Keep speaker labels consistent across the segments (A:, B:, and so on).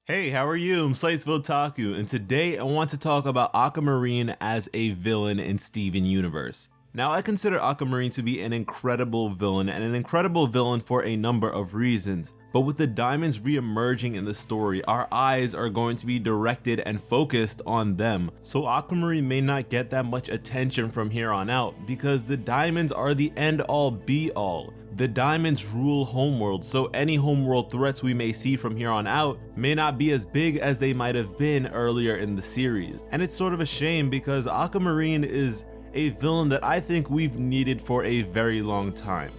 A: Hey, how are you? I'm SliceofOtaku, and today I want to talk about Aquamarine as a villain in Steven Universe. Now, I consider Aquamarine to be an incredible villain, and an incredible villain for a number of reasons. But with the diamonds re-emerging in the story, our eyes are going to be directed and focused on them. So Aquamarine may not get that much attention from here on out, because the diamonds are the end-all be-all. The diamonds rule homeworld, so any homeworld threats we may see from here on out may not be as big as they might have been earlier in the series. And it's sort of a shame because Aquamarine is a villain that I think we've needed for a very long time.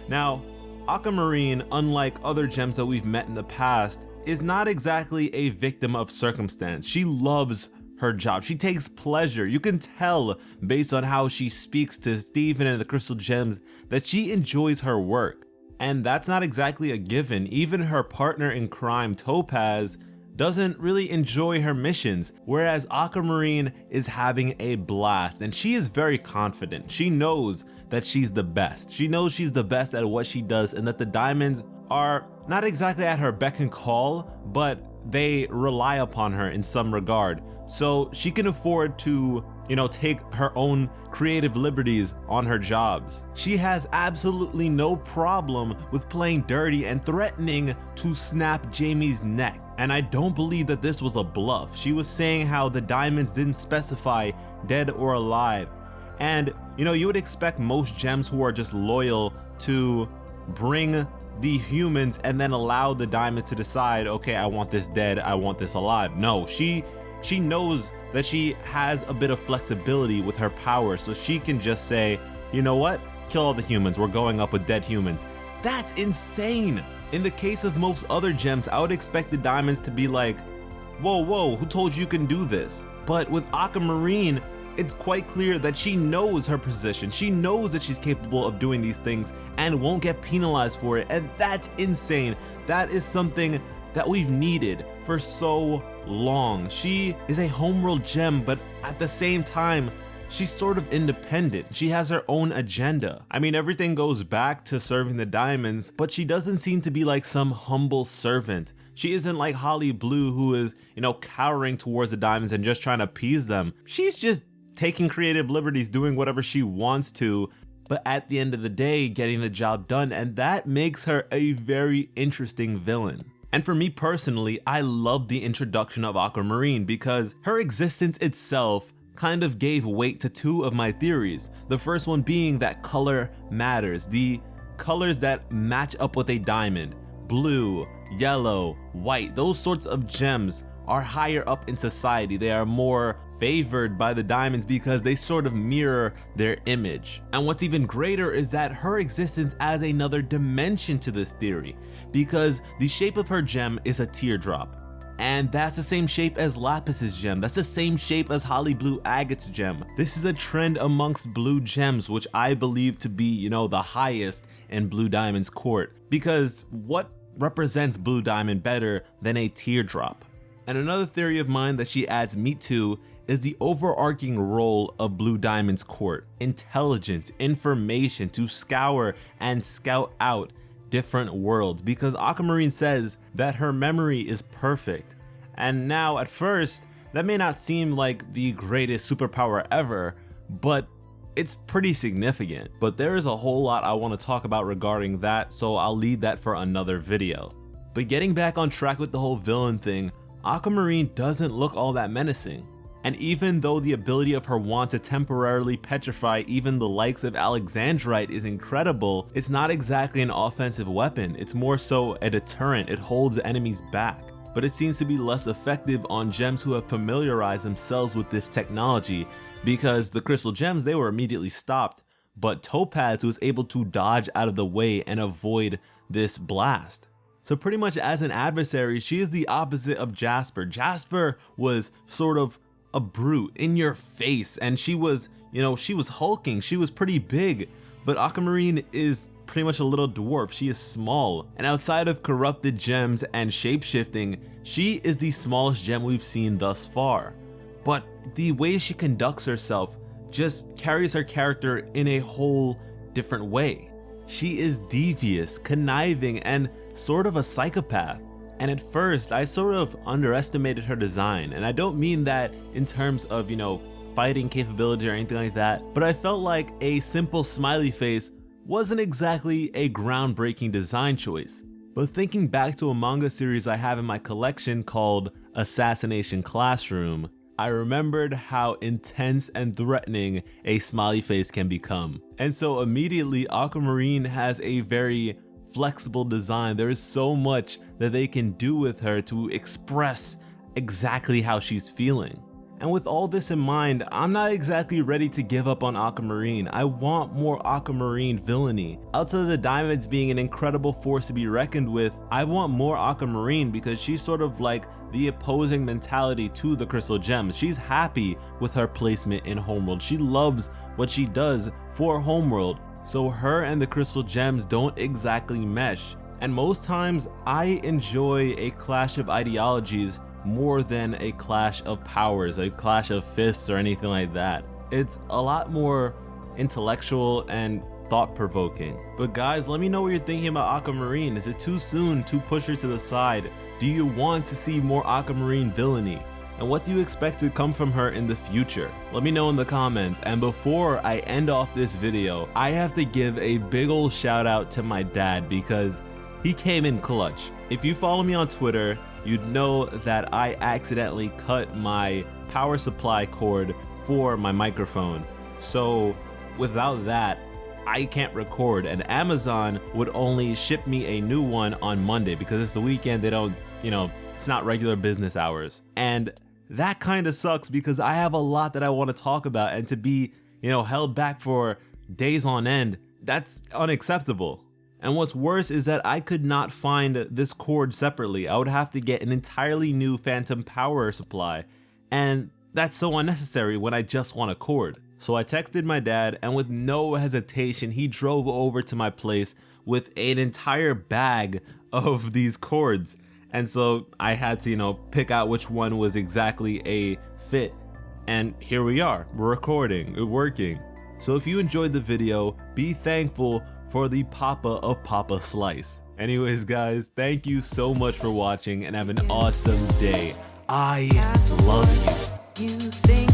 A: Now, Aquamarine, unlike other gems that we've met in the past, is not exactly a victim of circumstance. She loves her job. She takes pleasure. You can tell based on how she speaks to Steven and the Crystal Gems that she enjoys her work. And that's not exactly a given. Even her partner in crime, Topaz, doesn't really enjoy her missions, whereas Aquamarine is having a blast, and she is very confident. She knows that she's the best. She knows she's the best at what she does, and that the diamonds are not exactly at her beck and call, but they rely upon her in some regard. So she can afford to, take her own creative liberties on her jobs. She has absolutely no problem with playing dirty and threatening to snap Jamie's neck. And I don't believe that this was a bluff. She was saying how the diamonds didn't specify dead or alive. And, you would expect most gems who are just loyal to bring the humans and then allow the diamonds to decide, okay, I want this dead, I want this alive. No, she knows that she has a bit of flexibility with her power, so she can just say, you know what? Kill all the humans, we're going up with dead humans. That's insane! In the case of most other gems, I would expect the diamonds to be like, whoa, who told you can do this? But with Aquamarine, it's quite clear that she knows her position. She knows that she's capable of doing these things and won't get penalized for it, and that's insane. That is something that we've needed for so long. She is a homeworld gem, but at the same time, she's sort of independent. She has her own agenda. I mean, everything goes back to serving the diamonds, but she doesn't seem to be like some humble servant. She isn't like Holly Blue, who is, cowering towards the diamonds and just trying to appease them. She's just taking creative liberties, doing whatever she wants to, but at the end of the day, getting the job done, and that makes her a very interesting villain. And for me personally, I love the introduction of Aquamarine because her existence itself kind of gave weight to two of my theories. The first one being that color matters. The colors that match up with a diamond, blue, yellow, white, those sorts of gems are higher up in society. They are more favored by the diamonds because they sort of mirror their image. And what's even greater is that her existence adds another dimension to this theory, because the shape of her gem is a teardrop. And that's the same shape as Lapis's gem. That's the same shape as Holly Blue Agate's gem. This is a trend amongst blue gems, which I believe to be, the highest in Blue Diamond's court. Because what represents Blue Diamond better than a teardrop? And another theory of mine that she adds meat to is the overarching role of Blue Diamond's court. Intelligence, information to scour and scout out different worlds, because Aquamarine says that her memory is perfect. And now at first, that may not seem like the greatest superpower ever, but it's pretty significant. But there is a whole lot I want to talk about regarding that, so I'll leave that for another video. But getting back on track with the whole villain thing, Aquamarine doesn't look all that menacing. And even though the ability of her wand to temporarily petrify even the likes of Alexandrite is incredible, it's not exactly an offensive weapon. It's more so a deterrent. It holds enemies back. But it seems to be less effective on gems who have familiarized themselves with this technology, because the Crystal Gems, they were immediately stopped, but Topaz was able to dodge out of the way and avoid this blast. So pretty much as an adversary, she is the opposite of Jasper. Jasper was sort of a brute in your face, and she was hulking, she was pretty big, but Aquamarine is pretty much a little dwarf. She is small, and outside of corrupted gems and shapeshifting, she is the smallest gem we've seen thus far. But the way she conducts herself just carries her character in a whole different way. She is devious, conniving, and sort of a psychopath. And at first, I sort of underestimated her design, and I don't mean that in terms of, fighting capability or anything like that, but I felt like a simple smiley face wasn't exactly a groundbreaking design choice. But thinking back to a manga series I have in my collection called Assassination Classroom, I remembered how intense and threatening a smiley face can become. And so immediately, Aquamarine has a very flexible design. There is so much that they can do with her to express exactly how she's feeling. And with all this in mind, I'm not exactly ready to give up on Aquamarine. I want more Aquamarine villainy. Outside of the diamonds being an incredible force to be reckoned with, I want more Aquamarine because she's sort of like the opposing mentality to the crystal gems. She's happy with her placement in Homeworld. She loves what she does for Homeworld. So her and the crystal gems don't exactly mesh. And most times I enjoy a clash of ideologies more than a clash of powers, a clash of fists or anything like that. It's a lot more intellectual and thought-provoking. But guys, let me know what you're thinking about Aquamarine. Is it too soon to push her to the side? Do you want to see more Aquamarine villainy? And what do you expect to come from her in the future? Let me know in the comments. And before I end off this video, I have to give a big ol' shout out to my dad because he came in clutch. If you follow me on Twitter, you'd know that I accidentally cut my power supply cord for my microphone. So without that, I can't record, and Amazon would only ship me a new one on Monday because it's the weekend. They don't, it's not regular business hours. And that kind of sucks because I have a lot that I want to talk about, and to be, held back for days on end, that's unacceptable. And what's worse is that I could not find this cord separately. I would have to get an entirely new phantom power supply, and that's so unnecessary when I just want a cord. So I texted my dad, and with no hesitation, he drove over to my place with an entire bag of these cords. And so I had to, pick out which one was exactly a fit. And here we are, we're recording, it's working. So if you enjoyed the video, be thankful for the Papa of Papa Slice. Anyways guys, thank you so much for watching and have an awesome day. I love you.